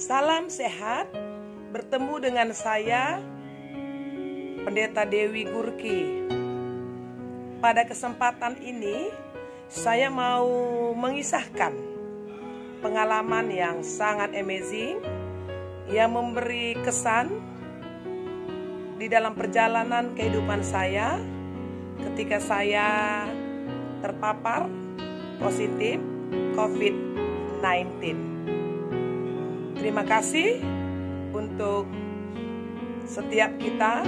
Salam sehat, bertemu dengan saya, Pendeta Dewi Gurki. Pada kesempatan ini, saya mau mengisahkan pengalaman yang sangat amazing, yang memberi kesan di dalam perjalanan kehidupan saya ketika saya terpapar positif COVID-19. Terima kasih untuk setiap kita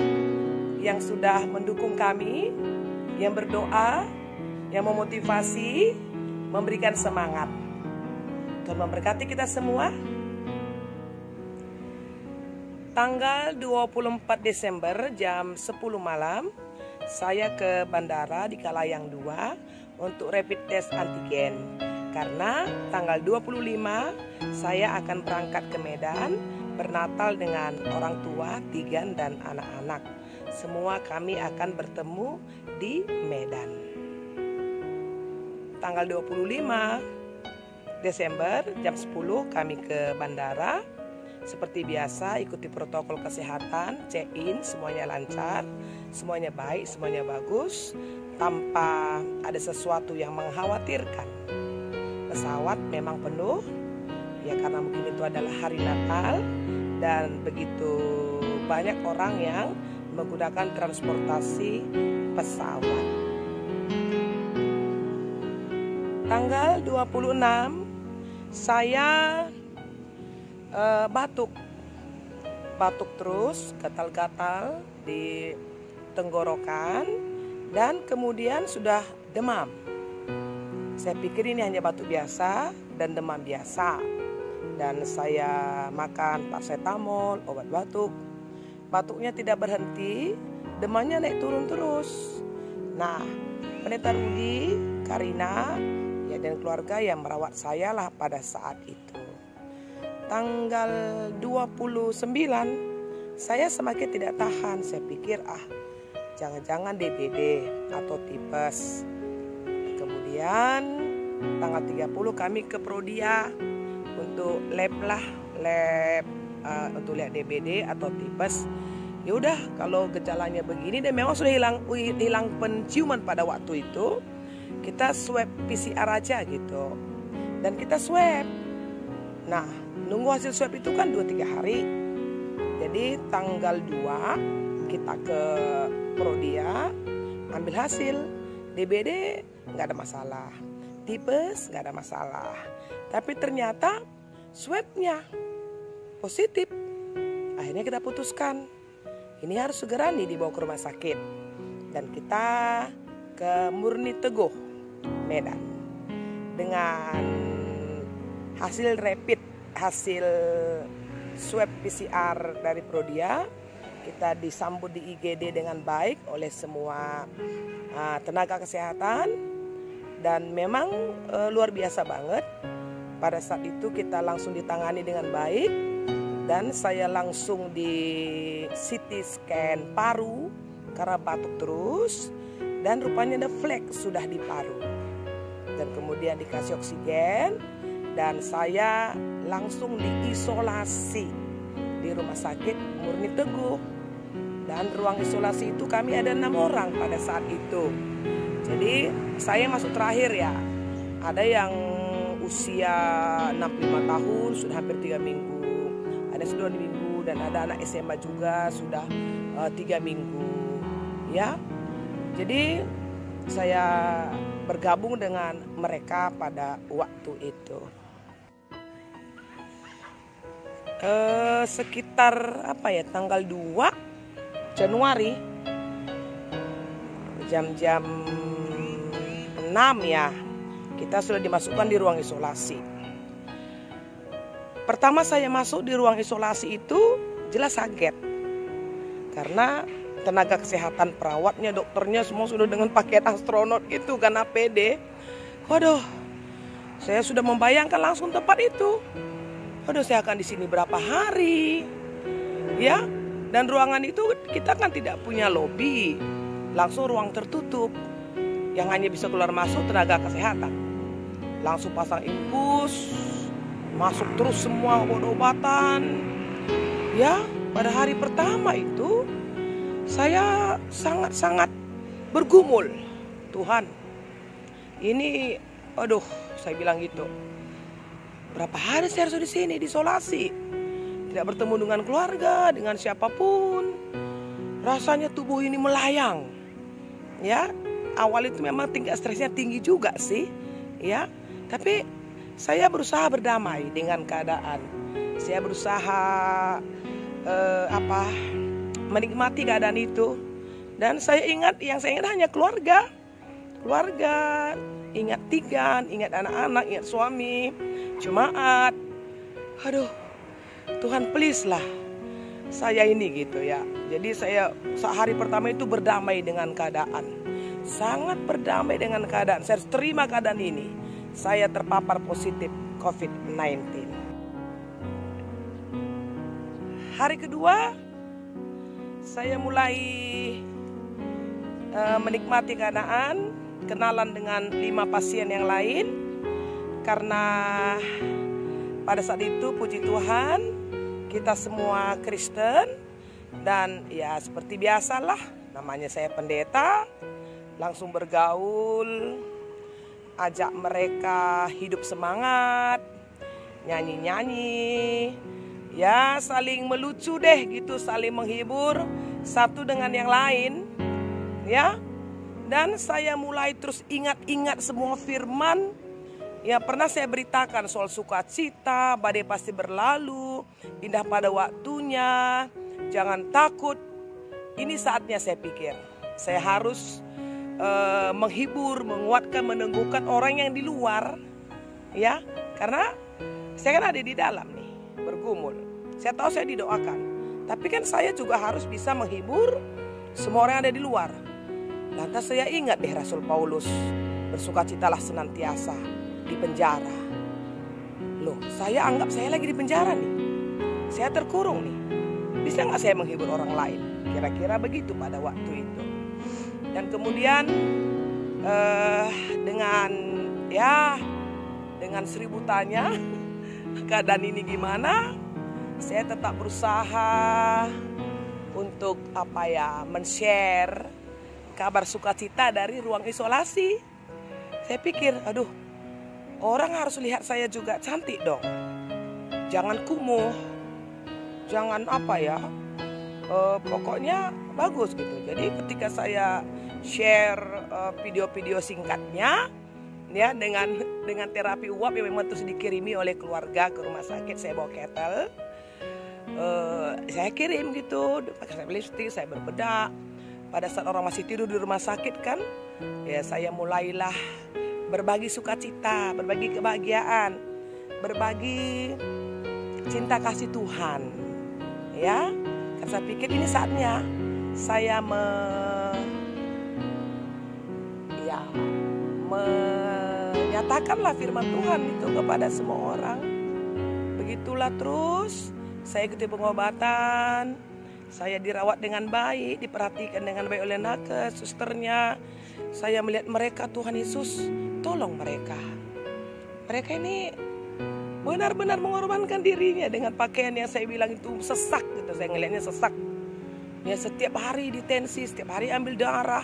yang sudah mendukung kami, yang berdoa, yang memotivasi, memberikan semangat. Tuhan memberkati kita semua. Tanggal 24 Desember jam 10 malam, saya ke bandara di Kalayang 2 untuk rapid test antigen. Karena tanggal 25 saya akan berangkat ke Medan bernatal dengan orang tua, Tigan dan anak-anak. Semua kami akan bertemu di Medan. Tanggal 25 Desember jam 10 kami ke bandara. Seperti biasa ikuti protokol kesehatan, check-in, semuanya lancar, semuanya baik, semuanya bagus, tanpa ada sesuatu yang mengkhawatirkan. Pesawat memang penuh, ya karena mungkin itu adalah hari Natal dan begitu banyak orang yang menggunakan transportasi pesawat. Tanggal 26 saya batuk terus, gatal-gatal di tenggorokan dan kemudian sudah demam. Saya pikir ini hanya batuk biasa dan demam biasa. Dan saya makan paracetamol, obat batuk. Batuknya tidak berhenti, demamnya naik turun terus. Nah, Pendeta Rudi, Karina, ya, dan keluarga yang merawat saya lah pada saat itu. Tanggal 29, saya semakin tidak tahan. Saya pikir, jangan-jangan DBD atau tipes. Kemudian tanggal 30 kami ke Prodia untuk lab untuk lihat DBD atau tipes. Ya udah, kalau gejalanya begini dan memang sudah hilang penciuman pada waktu itu, kita swab PCR aja gitu. Dan kita swab. Nah, nunggu hasil swab itu kan 2-3 hari. Jadi tanggal 2 kita ke Prodia ambil hasil. DBD nggak ada masalah, tipes nggak ada masalah, tapi ternyata swabnya positif. Akhirnya kita putuskan ini harus segera dibawa ke rumah sakit dan kita ke Murni Teguh, Medan dengan hasil swab PCR dari Prodia. Kita disambut di IGD dengan baik oleh semua tenaga kesehatan dan memang luar biasa banget. Pada saat itu kita langsung ditangani dengan baik dan saya langsung di CT scan paru karena batuk terus dan rupanya ada flek sudah di paru dan kemudian dikasih oksigen dan saya langsung diisolasi di rumah sakit Murni Teguh. Dan ruang isolasi itu kami ada 6 orang pada saat itu. Jadi saya masuk terakhir ya. Ada yang usia 65 tahun sudah hampir 3 minggu. Ada sudah 2 minggu dan ada anak SMA juga sudah 3 minggu. Ya. Jadi saya bergabung dengan mereka pada waktu itu. Sekitar tanggal 2 Januari jam-jam 6 ya, kita sudah dimasukkan di ruang isolasi. Pertama saya masuk di ruang isolasi itu jelas kaget karena tenaga kesehatan, perawatnya, dokternya semua sudah dengan pakaian astronot itu kan APD. Waduh, saya sudah membayangkan langsung tempat itu. Waduh, saya akan di sini berapa hari ya. Dan ruangan itu kita kan tidak punya lobi, langsung ruang tertutup yang hanya bisa keluar masuk tenaga kesehatan. Langsung pasang infus, masuk terus semua obat-obatan. Ya, pada hari pertama itu saya sangat-sangat bergumul. Tuhan, ini aduh, saya bilang gitu. Berapa hari saya harus di sini diisolasi? Tidak bertemu dengan keluarga, dengan siapapun. Rasanya tubuh ini melayang. Ya, awal itu memang tingkat stresnya tinggi juga sih, ya. Tapi saya berusaha berdamai dengan keadaan. Saya berusaha menikmati keadaan itu. Dan yang saya ingat hanya keluarga, ingat Tigan, ingat anak-anak, ingat suami, jemaat. Aduh, Tuhan please lah saya ini gitu ya. Jadi saya hari pertama itu berdamai dengan keadaan, sangat berdamai dengan keadaan. Saya terima keadaan ini. Saya terpapar positif COVID-19. Hari kedua, saya mulai menikmati keadaan, kenalan dengan 5 pasien yang lain. Karena pada saat itu puji Tuhan, kita semua Kristen. Dan ya seperti biasalah, namanya saya pendeta, langsung bergaul, ajak mereka hidup semangat, nyanyi-nyanyi. Ya saling melucu deh gitu, saling menghibur satu dengan yang lain. Ya, dan saya mulai terus ingat-ingat semua firman yang pernah saya beritakan soal sukacita, badai pasti berlalu, indah pada waktunya, jangan takut. Ini saatnya saya pikir, saya harus menghibur, menguatkan, meneguhkan orang yang di luar. Ya, karena saya kan ada di dalam nih, bergumul. Saya tahu saya didoakan, tapi kan saya juga harus bisa menghibur semua orang yang ada di luar. Lantas saya ingat deh Rasul Paulus, bersukacitalah senantiasa di penjara. Loh, saya anggap saya lagi di penjara nih, saya terkurung nih. Bisa gak saya menghibur orang lain? Kira-kira begitu pada waktu itu. Dan kemudian dengan 1000 tanya keadaan ini gimana, saya tetap berusaha untuk men-share kabar sukacita dari ruang isolasi. Saya pikir, aduh, orang harus lihat saya juga cantik dong. Jangan kumuh, jangan pokoknya bagus gitu. Jadi ketika saya share video-video singkatnya, ya dengan terapi uap yang memang terus dikirimi oleh keluarga ke rumah sakit, saya bawa kettle. Saya kirim gitu, pakai lipstick, saya berbedak. Pada saat orang masih tidur di rumah sakit kan, ya saya mulailah berbagi sukacita, berbagi kebahagiaan, berbagi cinta kasih Tuhan. Ya, karena saya pikir ini saatnya saya menyatakanlah firman Tuhan itu kepada semua orang. Begitulah terus. Saya ikuti pengobatan, saya dirawat dengan baik, diperhatikan dengan baik oleh nakes, susternya. Saya melihat mereka, Tuhan Yesus, tolong mereka. Mereka ini benar-benar mengorbankan dirinya dengan pakaian yang saya bilang itu sesak gitu. Saya ngelihatnya sesak. Ya setiap hari ditensi, setiap hari ambil darah,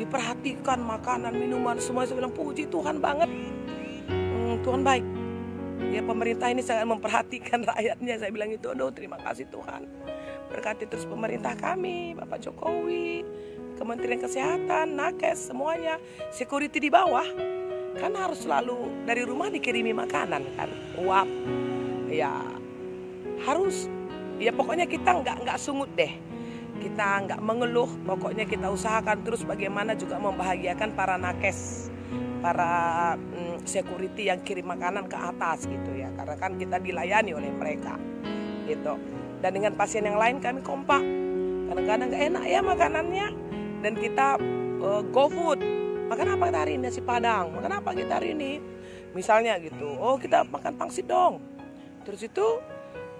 diperhatikan makanan, minuman, semua. Saya bilang puji Tuhan banget. Tuhan baik. Ya pemerintah ini sangat memperhatikan rakyatnya. Saya bilang itu, aduh terima kasih Tuhan. Berkati terus pemerintah kami, Bapak Jokowi, Kementerian Kesehatan, nakes, semuanya. Security di bawah kan harus selalu dari rumah dikirimi makanan kan, uap. Ya harus, ya pokoknya kita nggak sungut deh. Kita nggak mengeluh, pokoknya kita usahakan terus bagaimana juga membahagiakan para nakes, para security yang kirim makanan ke atas gitu ya, karena kan kita dilayani oleh mereka gitu. Dan dengan pasien yang lain kami kompak, kadang-kadang gak enak ya makanannya, dan kita go food. Makan apa kita hari ini? Nasi Padang. Makan apa kita hari ini? Misalnya gitu, oh kita makan pangsit dong. Terus itu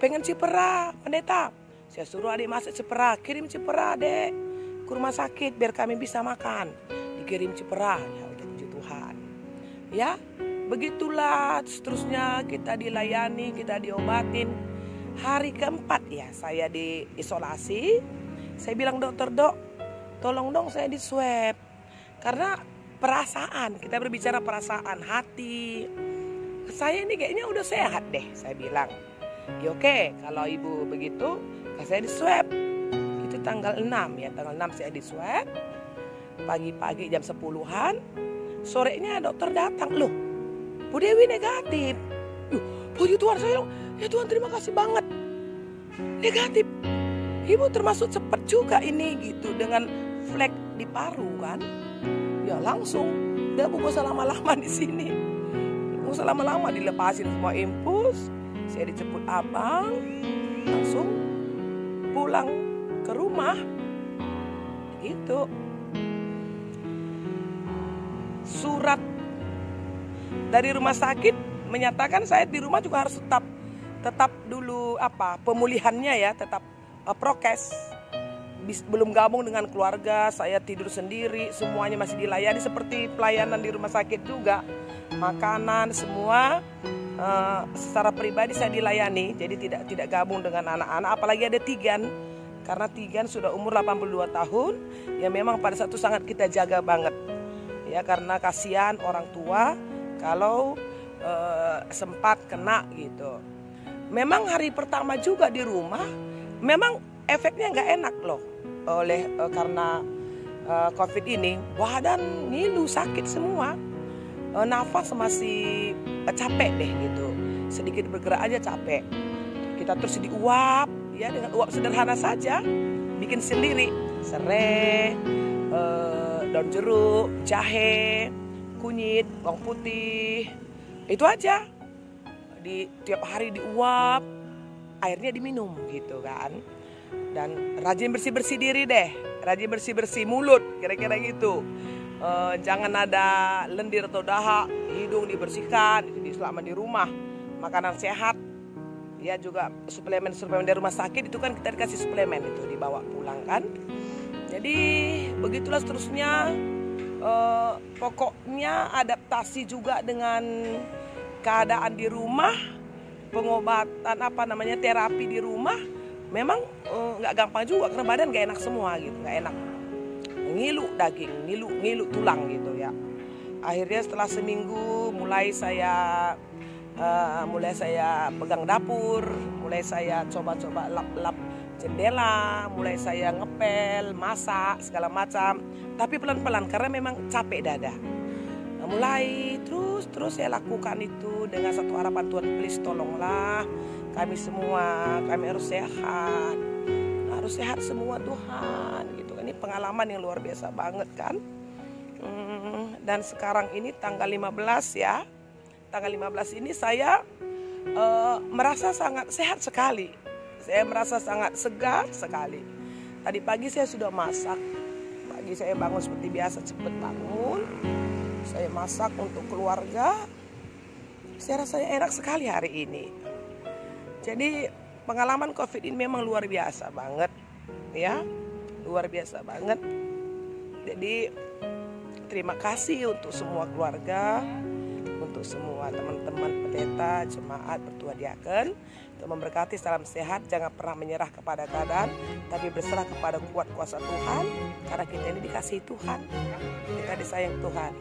pengen cipera, pendeta, saya suruh adik masak cipera, kirim cipera dek ke rumah sakit biar kami bisa makan. Dikirim cipera, ya puji Tuhan. Ya, Begitulah seterusnya kita dilayani, kita diobatin. Hari keempat ya saya diisolasi. Saya bilang dokter, dok tolong dong saya di swab. Karena perasaan, kita berbicara perasaan hati. Saya ini kayaknya udah sehat deh, saya bilang. Ya oke, kalau ibu begitu, saya di swab. Itu tanggal 6 ya, tanggal 6 saya di swab. Pagi-pagi jam 10-an, sorenya dokter datang. Loh, Bu Dewi negatif. Puji Tuhan, saya bilang, ya Tuhan terima kasih banget. Negatif. Ibu termasuk cepat juga ini gitu, dengan flek di paru kan. Ya langsung, udah Bu gak usah lama-lama di sini. Gak usah lama-lama, dilepasin semua infus. Saya dijemput abang, langsung pulang ke rumah. Gitu. Surat dari rumah sakit menyatakan saya di rumah juga harus tetap dulu pemulihannya ya, tetap prokes. Belum gabung dengan keluarga, saya tidur sendiri, semuanya masih dilayani seperti pelayanan di rumah sakit juga. Makanan semua secara pribadi saya dilayani, jadi tidak gabung dengan anak-anak, apalagi ada Tigan. Karena Tigan sudah umur 82 tahun, ya memang pada satu sangat kita jaga banget. Ya karena kasihan orang tua kalau sempat kena gitu. Memang hari pertama juga di rumah, memang efeknya nggak enak loh, karena COVID ini, badan ngilu, sakit semua, nafas masih capek deh gitu, sedikit bergerak aja capek. Kita terus diuap, ya dengan uap sederhana saja, bikin sendiri, serai, daun jeruk, jahe, kunyit, bawang putih, itu aja. Tiap hari diuap, airnya diminum gitu kan. Dan rajin bersih-bersih diri deh, rajin bersih-bersih mulut, kira-kira gitu. Jangan ada lendir atau dahak, hidung dibersihkan selama di rumah. Makanan sehat, ya juga suplemen dari rumah sakit itu kan kita dikasih suplemen itu dibawa pulang kan. Jadi begitulah seterusnya. Pokoknya adaptasi juga dengan keadaan di rumah, pengobatan terapi di rumah. Memang nggak gampang juga karena badan nggak enak semua gitu, nggak enak, ngilu daging, ngilu tulang gitu ya. Akhirnya setelah seminggu mulai saya pegang dapur, mulai saya coba-coba lap-lap jendela, mulai saya ngepel, masak segala macam, tapi pelan-pelan karena memang capek dada. Mulai terus saya lakukan itu dengan satu harapan, Tuhan please tolonglah kami semua, kami harus sehat semua Tuhan gitu. Ini pengalaman yang luar biasa banget kan. Dan sekarang ini tanggal 15 ya, tanggal 15 ini saya merasa sangat sehat sekali. Saya merasa sangat segar sekali. Tadi pagi saya sudah masak. Pagi saya bangun seperti biasa, cepat bangun. Saya masak untuk keluarga. Saya rasanya enak sekali hari ini. Jadi pengalaman COVID ini memang luar biasa banget, ya, luar biasa banget. Jadi terima kasih untuk semua keluarga, untuk semua teman-teman pendeta, jemaat, bertua diaken, untuk memberkati salam sehat. Jangan pernah menyerah kepada keadaan, tapi berserah kepada kuat kuasa Tuhan, karena kita ini dikasihi Tuhan, kita disayang Tuhan.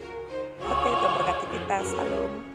Oke, Tuhan berkati kita. Salam.